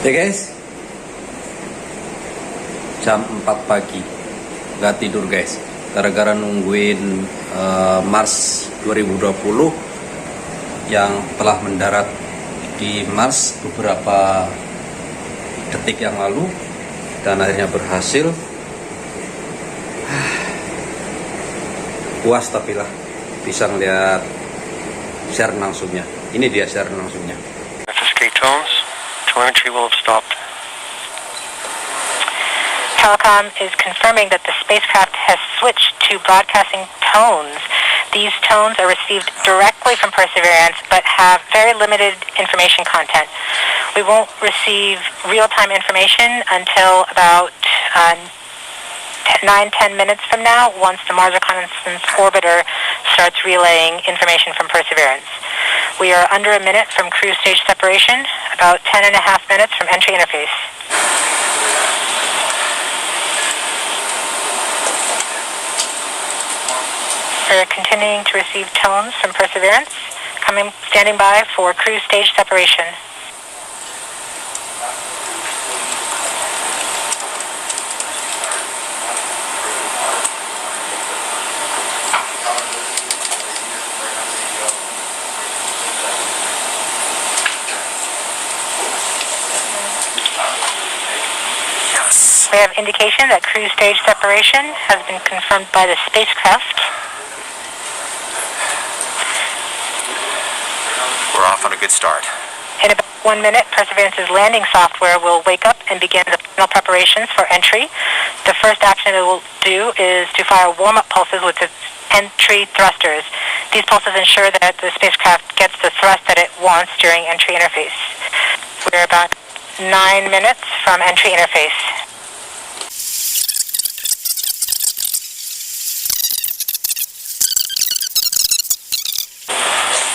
Ya guys, jam 4 pagi gak tidur guys, gara-gara nungguin Mars 2020 yang telah mendarat di Mars beberapa detik yang lalu dan akhirnya berhasil. Puas tapi lah bisa ngeliat share langsungnya. Ini dia share langsungnya. FSK tones. Telemetry will have stopped. Telecom is confirming that the spacecraft has switched to broadcasting tones. These tones are received directly from Perseverance, but have very limited information content. We won't receive real-time information until about 9-10 minutes from now, once the Mars Reconnaissance Orbiter starts relaying information from Perseverance. We are under a minute from cruise stage separation, about 10.5 minutes from entry interface. We're continuing to receive tones from Perseverance, standing by for cruise stage separation. We have indication that cruise stage separation has been confirmed by the spacecraft. We're off on a good start. In about 1 minute, Perseverance's landing software will wake up and begin the final preparations for entry. The first action it will do is to fire warm-up pulses with its entry thrusters. These pulses ensure that the spacecraft gets the thrust that it wants during entry interface. We're about 9 minutes from entry interface.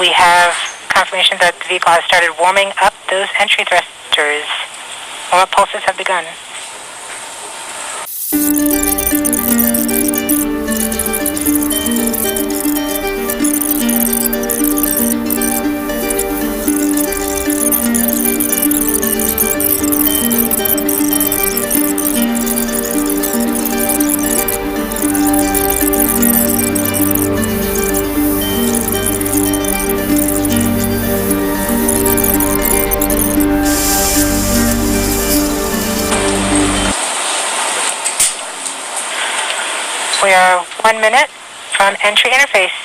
We have confirmation that the vehicle has started warming up those entry thrusters. Warm-up pulses have begun. We are 1 minute from entry interface.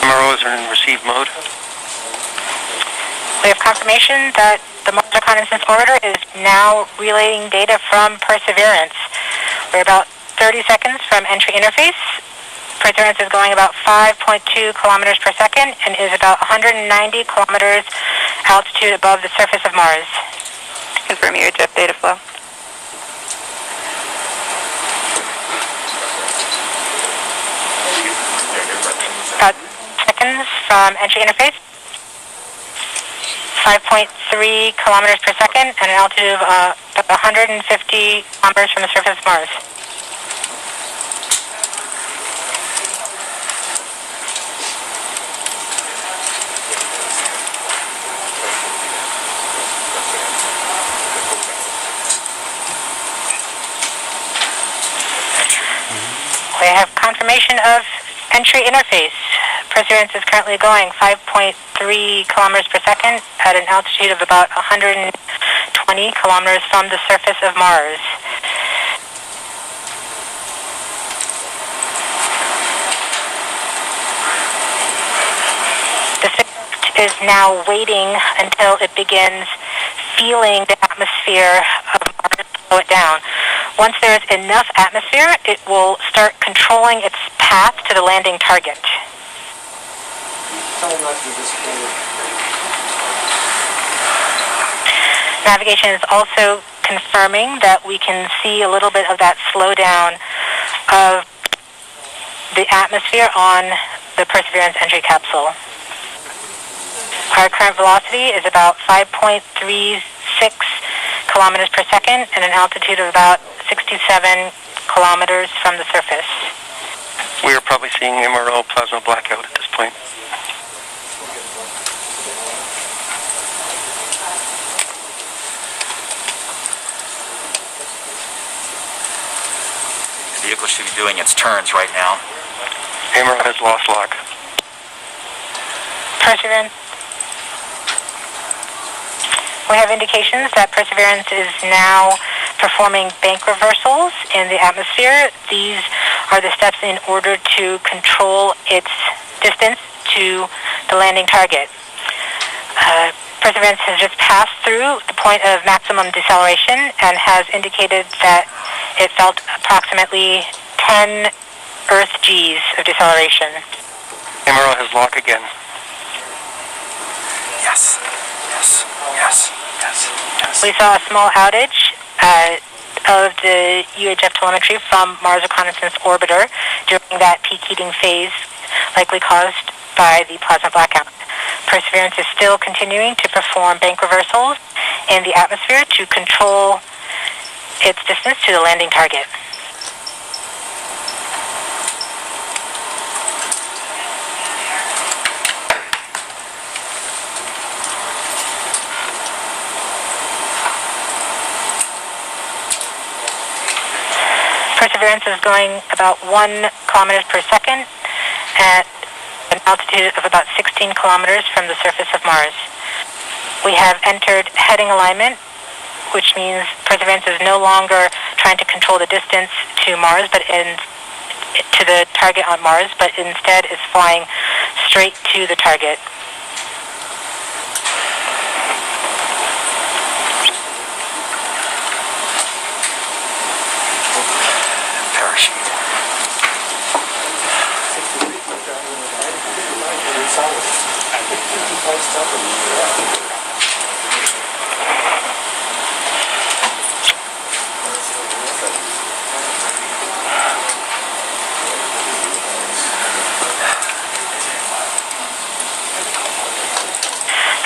MROs are in receive mode. We have confirmation that the Mars Reconnaissance Orbiter is now relaying data from Perseverance. We're about 30 seconds from entry interface. Perseverance is going about 5.2 kilometers per second and is about 190 kilometers altitude above the surface of Mars. Confirm your jet data flow. About seconds from entry interface. 5.3 kilometers per second and an altitude of about 150 kilometers from the surface of Mars. We have confirmation of entry interface. Perseverance is currently going 5.3 kilometers per second at an altitude of about 120 kilometers from the surface of Mars. The spacecraft is now waiting until it begins feeling the atmosphere of Mars slow it down. Once there is enough atmosphere, it will start controlling its path to the landing target. Navigation is also confirming that we can see a little bit of that slowdown of the atmosphere on the Perseverance entry capsule. Our current velocity is about 5.36 kilometers per second at an altitude of about 67 kilometers from the surface. We are probably seeing MRO plasma blackout at this point. The vehicle should be doing its turns right now. MRO has lost lock. Perseverance. We have indications that Perseverance is now performing bank reversals in the atmosphere. These are the steps in order to control its distance to the landing target. Perseverance has just passed through the point of maximum deceleration and has indicated that it felt approximately 10 Earth Gs of deceleration. MRO has lock again. Yes, yes, yes, yes, yes. We saw a small outage of the UHF telemetry from Mars Reconnaissance Orbiter during that peak heating phase, likely caused by the plasma blackout. Perseverance is still continuing to perform bank reversals in the atmosphere to control its distance to the landing target. Perseverance is going about 1 kilometers per second at an altitude of about 16 kilometers from the surface of Mars. We have entered heading alignment, which means Perseverance is no longer trying to control the distance to Mars, to the target on Mars, but instead is flying straight to the target. Parachute.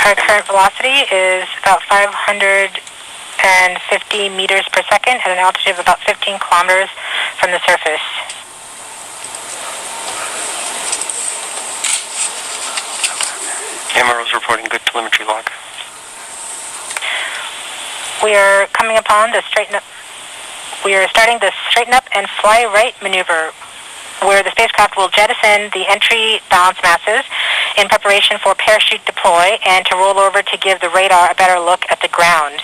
Our current velocity is about 550 meters per second at an altitude of about 15 kilometers from the surface. MRO is reporting good telemetry log. We are coming upon the straighten up. We are starting the straighten up and fly right maneuver, where the spacecraft will jettison the entry balance masses in preparation for parachute deploy and to roll over to give the radar a better look at the ground.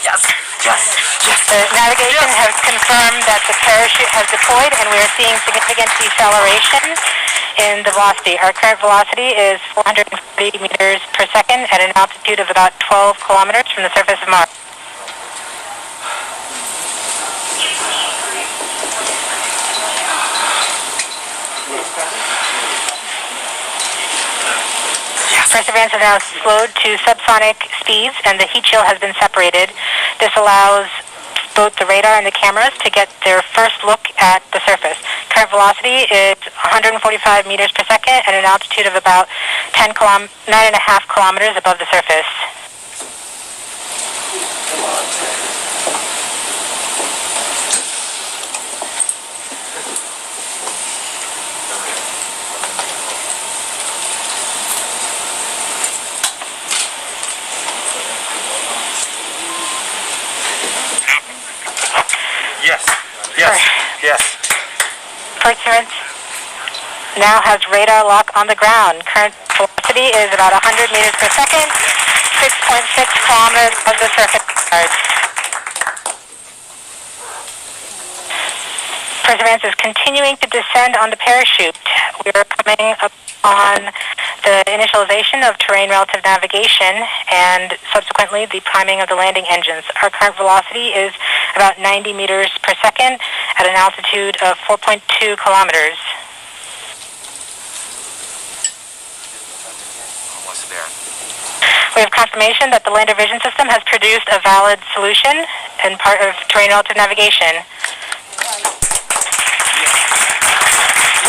Yes, yes, yes. The navigation has confirmed that the parachute has deployed and we are seeing significant deceleration in the velocity. Our current velocity is 440 meters per second at an altitude of about 12 kilometers from the surface of Mars. Perseverance is now slowed to subsonic speeds and the heat shield has been separated. This allows both the radar and the cameras to get their first look at the surface. Current velocity is 145 meters per second at an altitude of about 9.5 kilometers above the surface. Yes, yes, yes. Perseverance now has radar lock on the ground. Current velocity is about 100 meters per second, 6.6 kilometers above the surface. Perseverance is continuing to descend on the parachute. We are coming upon the initialization of terrain relative navigation and subsequently the priming of the landing engines. Our current velocity is about 90 meters per second at an altitude of 4.2 kilometers. Almost there. We have confirmation that the lander vision system has produced a valid solution and part of terrain relative navigation.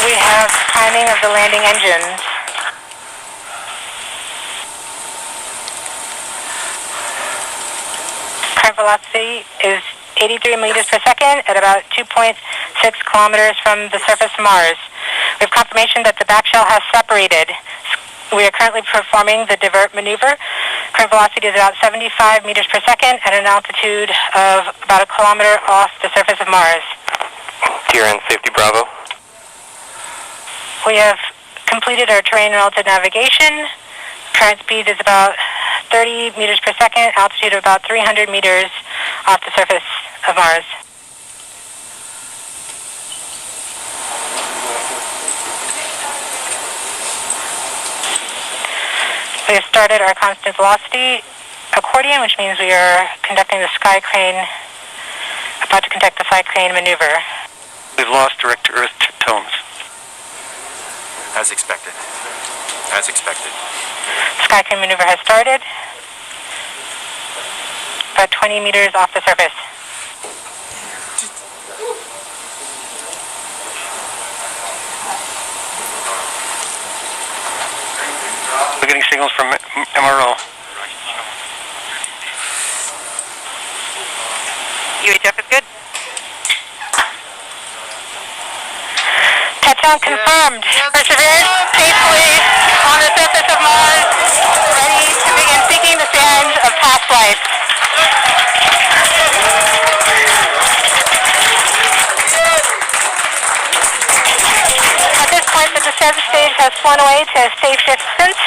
We have priming of the landing engines. velocity is 83 meters per second at about 2.6 kilometers from the surface of Mars. We have confirmation that the back shell has separated. We are currently performing the divert maneuver. Current velocity is about 75 meters per second at an altitude of about a kilometer off the surface of Mars. TRN Safety Bravo. We have completed our terrain relative navigation. Current speed is about 30 meters per second, altitude of about 300 meters off the surface of Mars. We have started our constant velocity accordion, which means we are conducting the sky crane, about to conduct the sky crane maneuver. We've lost direct to Earth tones. As expected. As expected. Sky crane maneuver has started, about 20 meters off the surface. We're getting signals from MRO. UHF is good. Touchdown confirmed. Perseverance safely on the surface of Mars, ready to begin seeking the sands of past life. At this point, the descent stage has flown away to a safe distance.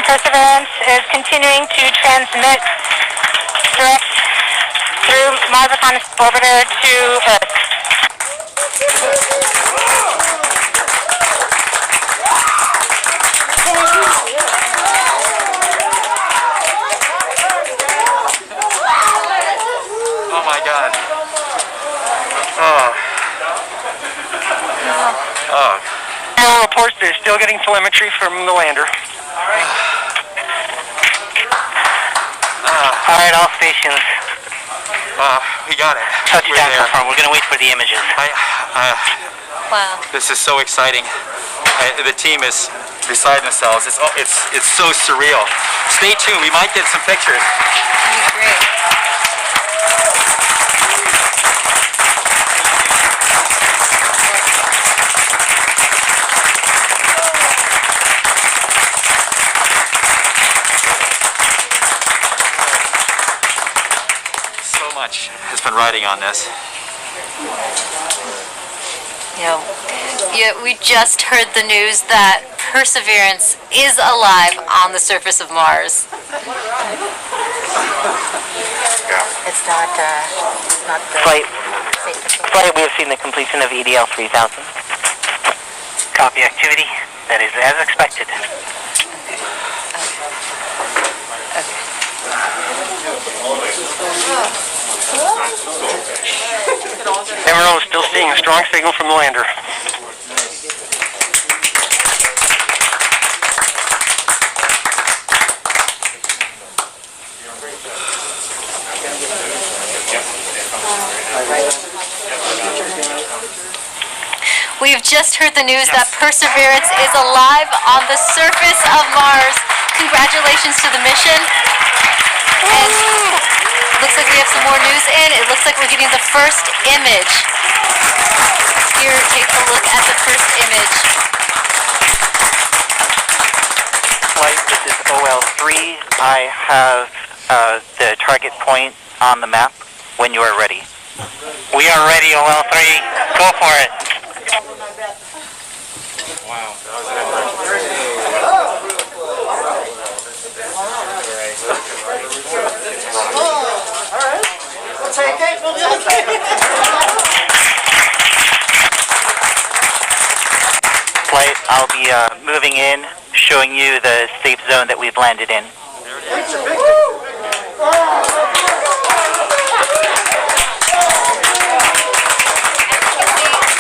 Perseverance is continuing to transmit direct through Mars Reconnaissance Orbiter to Earth. Oh my God. MRO reports they're still getting telemetry from the lander. All right, all stations. We got it. Touchdown We're there. confirmed. We're going to wait for the images. Wow. This is so exciting. The team is beside themselves. It's so surreal. Stay tuned. We might get some pictures. That'd be great. So much has been riding on this. Yeah, we just heard the news that Perseverance is alive on the surface of Mars. It's not the Flight, safe. we have seen the completion of EDL 3000. Copy activity. That is as expected. MRO is still seeing a strong signal from the lander. We've just heard the news that Perseverance is alive on the surface of Mars. Congratulations to the mission. And it looks like we have some more news in. It looks like we're getting the first image. Here, take a look at the first image. Flight, this is OL3. I have the target point on the map when you are ready. We are ready, OL3. Go for it. Flight, I'll be moving in, showing you the safe zone that we've landed in.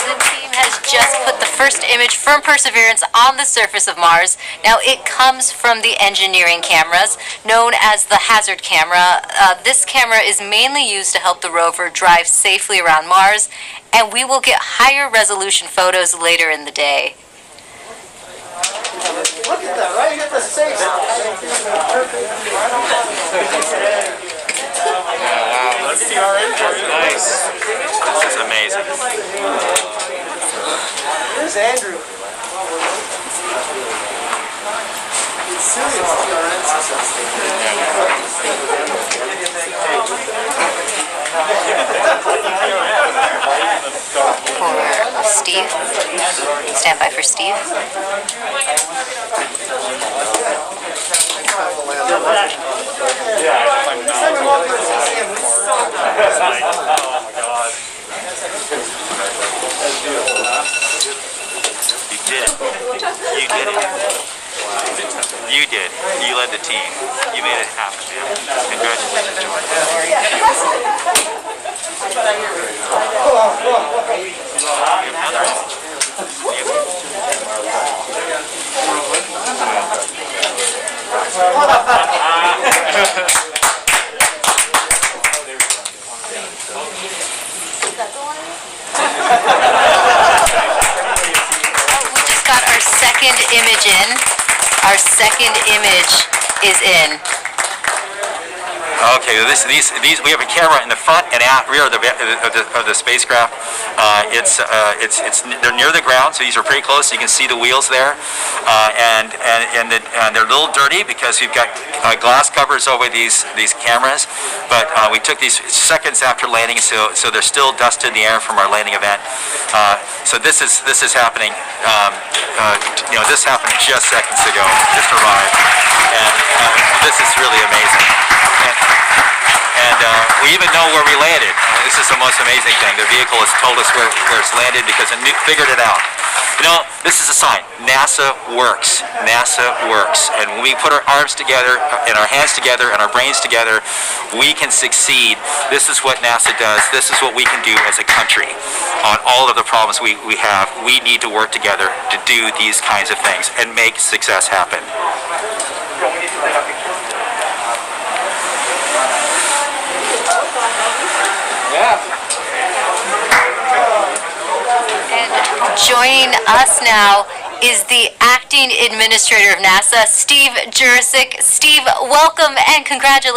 The team has just put the first image from Perseverance on the surface of Mars. Now, it comes from the engineering cameras, known as the Hazard camera. This camera is mainly used to help the rover drive safely around Mars, and we will get higher resolution photos later in the day. Look at that, right? You get the safe. amazing. Here's Andrew. For Steve. Stand by for Steve. You did it. You did it. You did. You led the team. You made it happen, man. Congratulations, Jordan. We just got our second image in. Our second image is in. Okay, these we have a camera in the front and rear of the spacecraft. They're near the ground, so these are pretty close. So you can see the wheels there, and they're a little dirty because we've got glass covers over these cameras. But we took these seconds after landing, so they're still dust in the air from our landing event. So this is happening. This happened just seconds ago. Just arrived, and this is really amazing. And we even know where we landed. This is the most amazing thing. The vehicle has told us where it's landed because it figured it out. This is a sign. NASA works. NASA works. And when we put our arms together and our hands together and our brains together, we can succeed. This is what NASA does. This is what we can do as a country on all of the problems we have. We need to work together to do these kinds of things and make success happen. And joining us now is the acting administrator of NASA, Steve Jurczyk. Steve, welcome and congratulations.